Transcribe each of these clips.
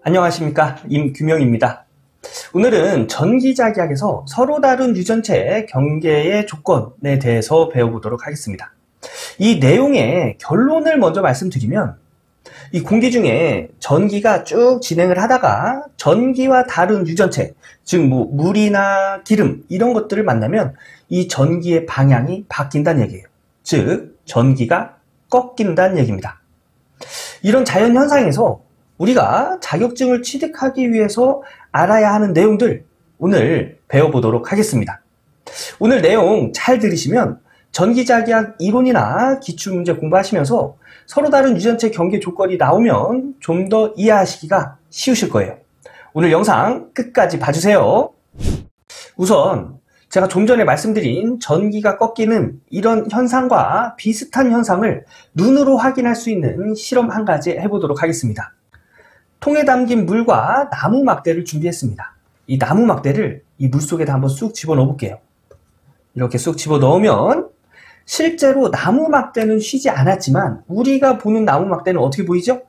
안녕하십니까, 임규명입니다. 오늘은 전기자기학에서 서로 다른 유전체의 경계의 조건에 대해서 배워보도록 하겠습니다. 이 내용의 결론을 먼저 말씀드리면, 이 공기 중에 전기가 쭉 진행을 하다가 전기와 다른 유전체, 즉 물이나 기름 이런 것들을 만나면 이 전기의 방향이 바뀐다는 얘기예요. 즉 전기가 꺾인다는 얘기입니다. 이런 자연 현상에서 우리가 자격증을 취득하기 위해서 알아야 하는 내용들 오늘 배워보도록 하겠습니다. 오늘 내용 잘 들으시면 전기자기학 이론이나 기출문제 공부하시면서 서로 다른 유전체 경계 조건이 나오면 좀 더 이해하시기가 쉬우실 거예요. 오늘 영상 끝까지 봐주세요. 우선 제가 좀 전에 말씀드린 전기가 꺾이는 이런 현상과 비슷한 현상을 눈으로 확인할 수 있는 실험 한 가지 해보도록 하겠습니다. 통에 담긴 물과 나무 막대를 준비했습니다. 이 나무 막대를 이 물 속에다 한번 쑥 집어넣어 볼게요. 이렇게 쑥 집어넣으면 실제로 나무 막대는 휘지 않았지만 우리가 보는 나무 막대는 어떻게 보이죠?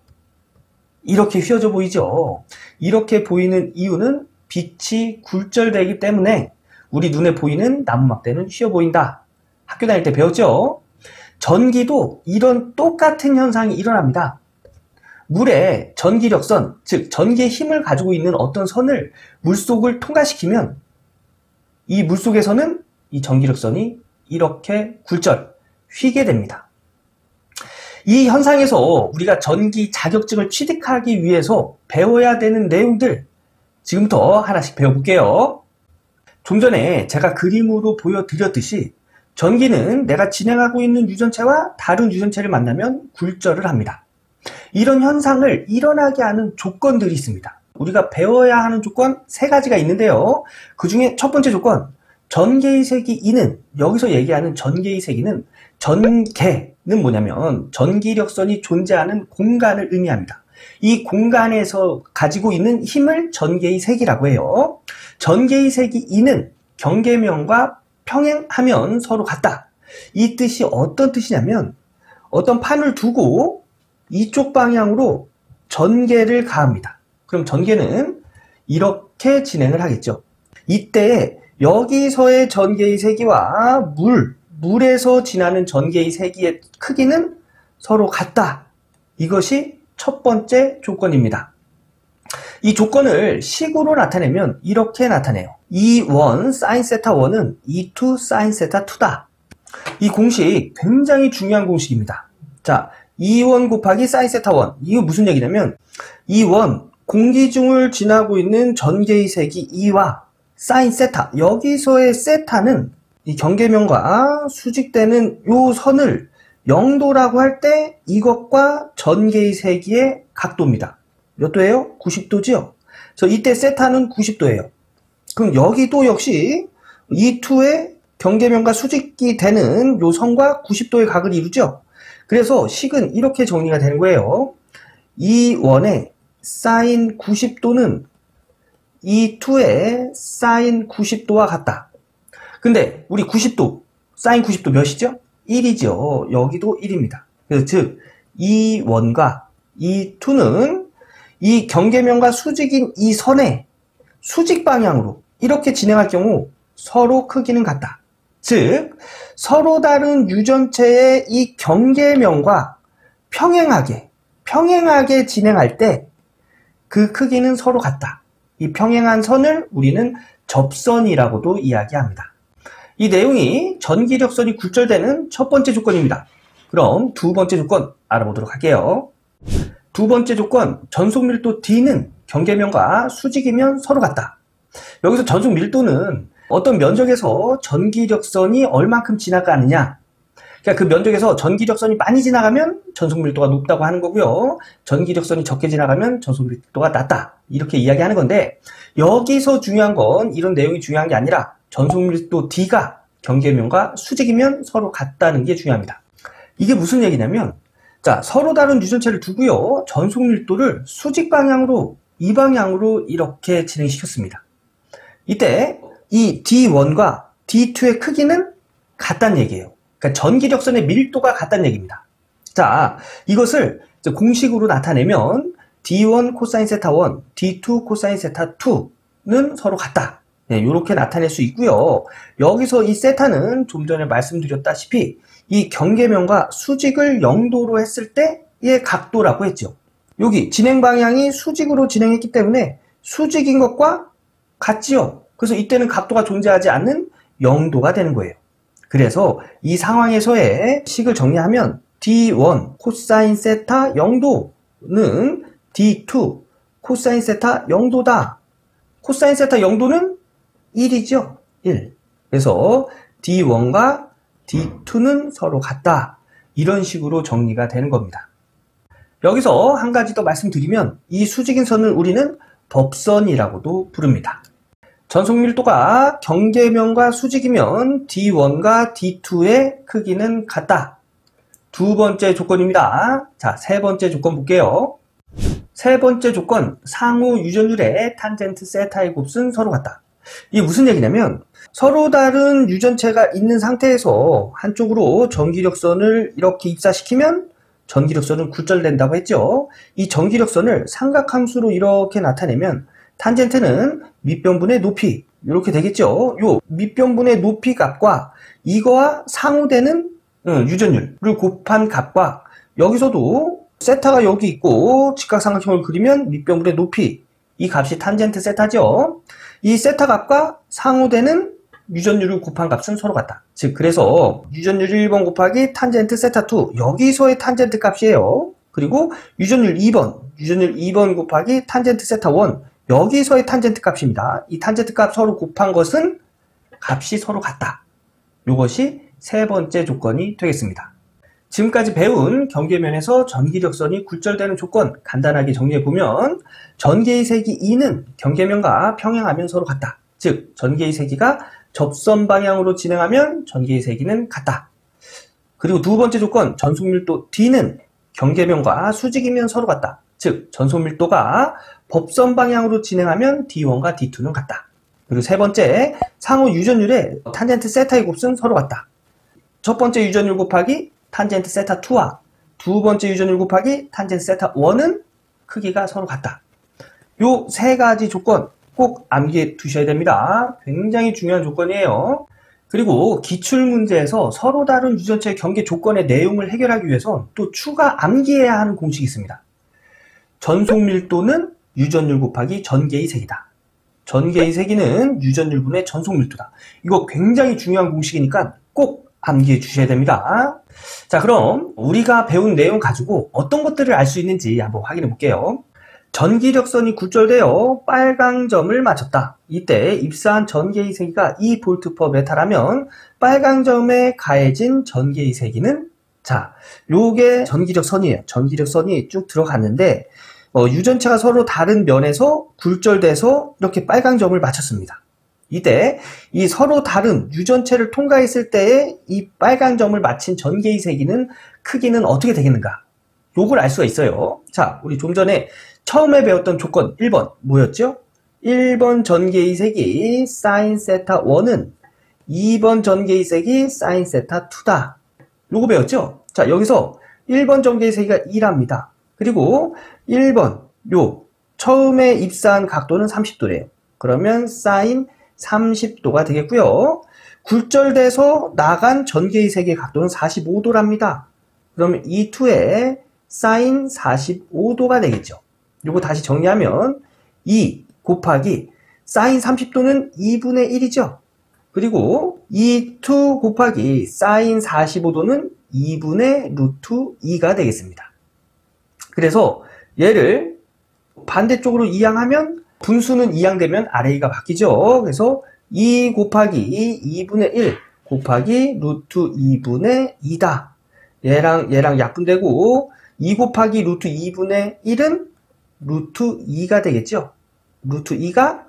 이렇게 휘어져 보이죠? 이렇게 보이는 이유는 빛이 굴절되기 때문에 우리 눈에 보이는 나무 막대는 휘어 보인다. 학교 다닐 때 배웠죠? 전기도 이런 똑같은 현상이 일어납니다. 물에 전기력선, 즉 전기의 힘을 가지고 있는 어떤 선을 물속을 통과시키면 이 물속에서는 이 전기력선이 이렇게 굴절, 휘게 됩니다. 이 현상에서 우리가 전기 자격증을 취득하기 위해서 배워야 되는 내용들 지금부터 하나씩 배워볼게요. 좀 전에 제가 그림으로 보여드렸듯이 전기는 내가 진행하고 있는 유전체와 다른 유전체를 만나면 굴절을 합니다. 이런 현상을 일어나게 하는 조건들이 있습니다. 우리가 배워야 하는 조건 세 가지가 있는데요. 그 중에 첫 번째 조건, 전개의 세기 E는, 여기서 얘기하는 전개의 세기는 전개는 뭐냐면 전기력선이 존재하는 공간을 의미합니다. 이 공간에서 가지고 있는 힘을 전개의 세기라고 해요. 전개의 세기 E는 경계면과 평행하면 서로 같다. 이 뜻이 어떤 뜻이냐면 어떤 판을 두고 이쪽 방향으로 전개를 가합니다. 그럼 전개는 이렇게 진행을 하겠죠. 이때 여기서의 전개의 세기와 물에서 지나는 전개의 세기의 크기는 서로 같다. 이것이 첫 번째 조건입니다. 이 조건을 식으로 나타내면 이렇게 나타내요. E1 sin 세타 1은 E2 sin 세타 2다. 이 공식 굉장히 중요한 공식입니다. 자, E1 곱하기 sin 세타 1. 이거 무슨 얘기냐면 E1 공기 중을 지나고 있는 전개의 세기 E와 sin 세타, 여기서의 세타는 이 경계면과 수직되는 요 선을 0도라고 할 때 이것과 전개의 세기의 각도입니다. 몇 도예요? 90도죠? 그래서 이때 세타는 90도예요. 그럼 여기도 역시 E2의 경계면과 수직이 되는 요 선과 90도의 각을 이루죠? 그래서 식은 이렇게 정리가 되는 거예요. E1의 sin 90도는 E2의 sin 90도와 같다. 근데 우리 90도, sin 90도 몇이죠? 1이죠. 여기도 1입니다. 그래서 즉 E1과 E2는 이 경계면과 수직인 이 선의 수직 방향으로 이렇게 진행할 경우 서로 크기는 같다. 즉 서로 다른 유전체의 이 경계면과 평행하게 진행할 때 그 크기는 서로 같다. 이 평행한 선을 우리는 접선이라고도 이야기합니다. 이 내용이 전기력선이 굴절되는 첫 번째 조건입니다. 그럼 두 번째 조건 알아보도록 할게요. 두 번째 조건, 전속 밀도 D는 경계면과 수직이면 서로 같다. 여기서 전속 밀도는 어떤 면적에서 전기력선이 얼만큼 지나가느냐, 그러니까 그 면적에서 전기력선이 많이 지나가면 전속 밀도가 높다고 하는 거고요. 전기력선이 적게 지나가면 전속 밀도가 낮다. 이렇게 이야기하는 건데 여기서 중요한 건 이런 내용이 중요한 게 아니라 전속 밀도 D가 경계면과 수직이면 서로 같다는 게 중요합니다. 이게 무슨 얘기냐면 자, 서로 다른 유전체를 두고요. 전속 밀도를 수직 방향으로 이 방향으로 이렇게 진행시켰습니다. 이때 이 D1과 D2의 크기는 같다는 얘기예요. 그러니까 전기력선의 밀도가 같다는 얘기입니다. 자, 이것을 공식으로 나타내면 D1 코사인 세타 1, D2 코사인 세타 2는 서로 같다. 네, 이렇게 나타낼 수 있고요. 여기서 이 세타는 좀 전에 말씀드렸다시피 이 경계면과 수직을 0도로 했을 때의 각도라고 했죠. 여기 진행 방향이 수직으로 진행했기 때문에 수직인 것과 같지요. 그래서 이때는 각도가 존재하지 않는 0도가 되는 거예요. 그래서 이 상황에서의 식을 정리하면 D1 코사인 세타 0도는 D2 코사인 세타 0도다. 코사인 세타 0도는 1이죠. 1. 그래서 D1과 D2는 서로 같다. 이런 식으로 정리가 되는 겁니다. 여기서 한 가지 더 말씀드리면 이 수직인 선을 우리는 법선이라고도 부릅니다. 전속 밀도가 경계면과 수직이면 D1과 D2의 크기는 같다. 두 번째 조건입니다. 자, 세 번째 조건 볼게요. 세 번째 조건, 상호 유전율의 탄젠트 세타의 곱은 서로 같다. 이게 무슨 얘기냐면 서로 다른 유전체가 있는 상태에서 한쪽으로 전기력선을 이렇게 입사시키면 전기력선은 굴절된다고 했죠. 이 전기력선을 삼각함수로 이렇게 나타내면 탄젠트는 밑변분의 높이 이렇게 되겠죠. 요 밑변분의 높이 값과 이거와 상호되는 유전율을 곱한 값과 여기서도 세타가 여기 있고 직각삼각형을 그리면 밑변분의 높이 이 값이 탄젠트 세타죠. 이 세타 값과 상호되는 유전율을 곱한 값은 서로 같다. 즉 그래서 유전율 1번 곱하기 탄젠트 세타 2 여기서의 탄젠트 값이에요. 그리고 유전율 2번 곱하기 탄젠트 세타 1 여기서의 탄젠트 값입니다. 이 탄젠트 값 서로 곱한 것은 값이 서로 같다. 이것이 세 번째 조건이 되겠습니다. 지금까지 배운 경계면에서 전기력선이 굴절되는 조건 간단하게 정리해보면 전개의 세기 E는 경계면과 평행하면 서로 같다. 즉 전개의 세기가 접선 방향으로 진행하면 전개의 세기는 같다. 그리고 두 번째 조건 전속밀도 D는 경계면과 수직이면 서로 같다. 즉 전속밀도가 법선 방향으로 진행하면 D1과 D2는 같다. 그리고 세 번째 상호 유전율의 탄젠트 세타의 곱은 서로 같다. 첫 번째 유전율 곱하기 탄젠트 세타 2와 두 번째 유전율 곱하기 탄젠트 세타 1은 크기가 서로 같다. 요 세 가지 조건 꼭 암기해 두셔야 됩니다. 굉장히 중요한 조건이에요. 그리고 기출문제에서 서로 다른 유전체의 경계 조건의 내용을 해결하기 위해선 또 추가 암기해야 하는 공식이 있습니다. 전속밀도는 유전율 곱하기 전개의 세기다. 전개의 세기는 유전율분의 전속밀도다. 이거 굉장히 중요한 공식이니까 꼭 암기해 주셔야 됩니다. 자, 그럼 우리가 배운 내용 가지고 어떤 것들을 알 수 있는지 한번 확인해 볼게요. 전기력선이 굴절되어 빨강 점을 맞췄다. 이때 입사한 전개의 세기가 2V/m라면 빨강 점에 가해진 전개의 세기는 자, 요게 전기력선이에요. 전기력선이 쭉 들어갔는데 유전체가 서로 다른 면에서 굴절돼서 이렇게 빨강 점을 맞췄습니다. 이때 이 서로 다른 유전체를 통과했을 때의 이 빨간 점을 맞힌 전개의 세기는 크기는 어떻게 되겠는가? 요걸 알 수가 있어요. 자, 우리 좀 전에 처음에 배웠던 조건 1번 뭐였죠? 1번 전개의 세기 사인 세타 1은 2번 전개의 세기 사인 세타 2다. 요거 배웠죠? 자, 여기서 1번 전개의 세기가 2랍니다. 그리고 1번 요 처음에 입사한 각도는 30도래요. 그러면 사인 30도가 되겠고요. 굴절돼서 나간 전개의 세기의 각도는 45도랍니다. 그러면 이 2에 사인 45도가 되겠죠. 요거 다시 정리하면 2 곱하기 사인 30도는 2분의 1이죠. 그리고 이 2 곱하기 사인 45도는 2분의 루트 2가 되겠습니다. 그래서 얘를 반대쪽으로 이항하면 분수는 이항되면 아래가 바뀌죠. 그래서 2 곱하기 2분의 1 곱하기 루트 2분의 2다. 얘랑 약분되고 2 곱하기 루트 2분의 1은 루트 2가 되겠죠. 루트 2가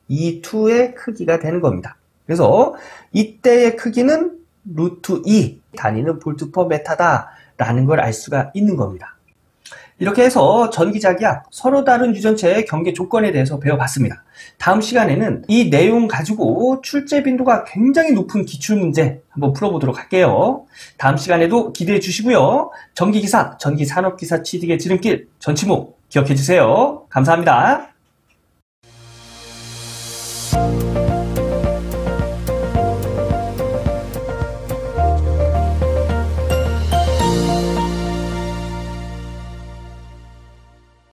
이 2의 크기가 되는 겁니다. 그래서 이때의 크기는 루트 2 단위는 볼트/메타다 라는 걸 알 수가 있는 겁니다. 이렇게 해서 전기자기약 서로 다른 유전체의 경계 조건에 대해서 배워봤습니다. 다음 시간에는 이 내용 가지고 출제 빈도가 굉장히 높은 기출문제 한번 풀어보도록 할게요. 다음 시간에도 기대해 주시고요. 전기기사, 전기산업기사 취득의 지름길 전치모 기억해 주세요. 감사합니다.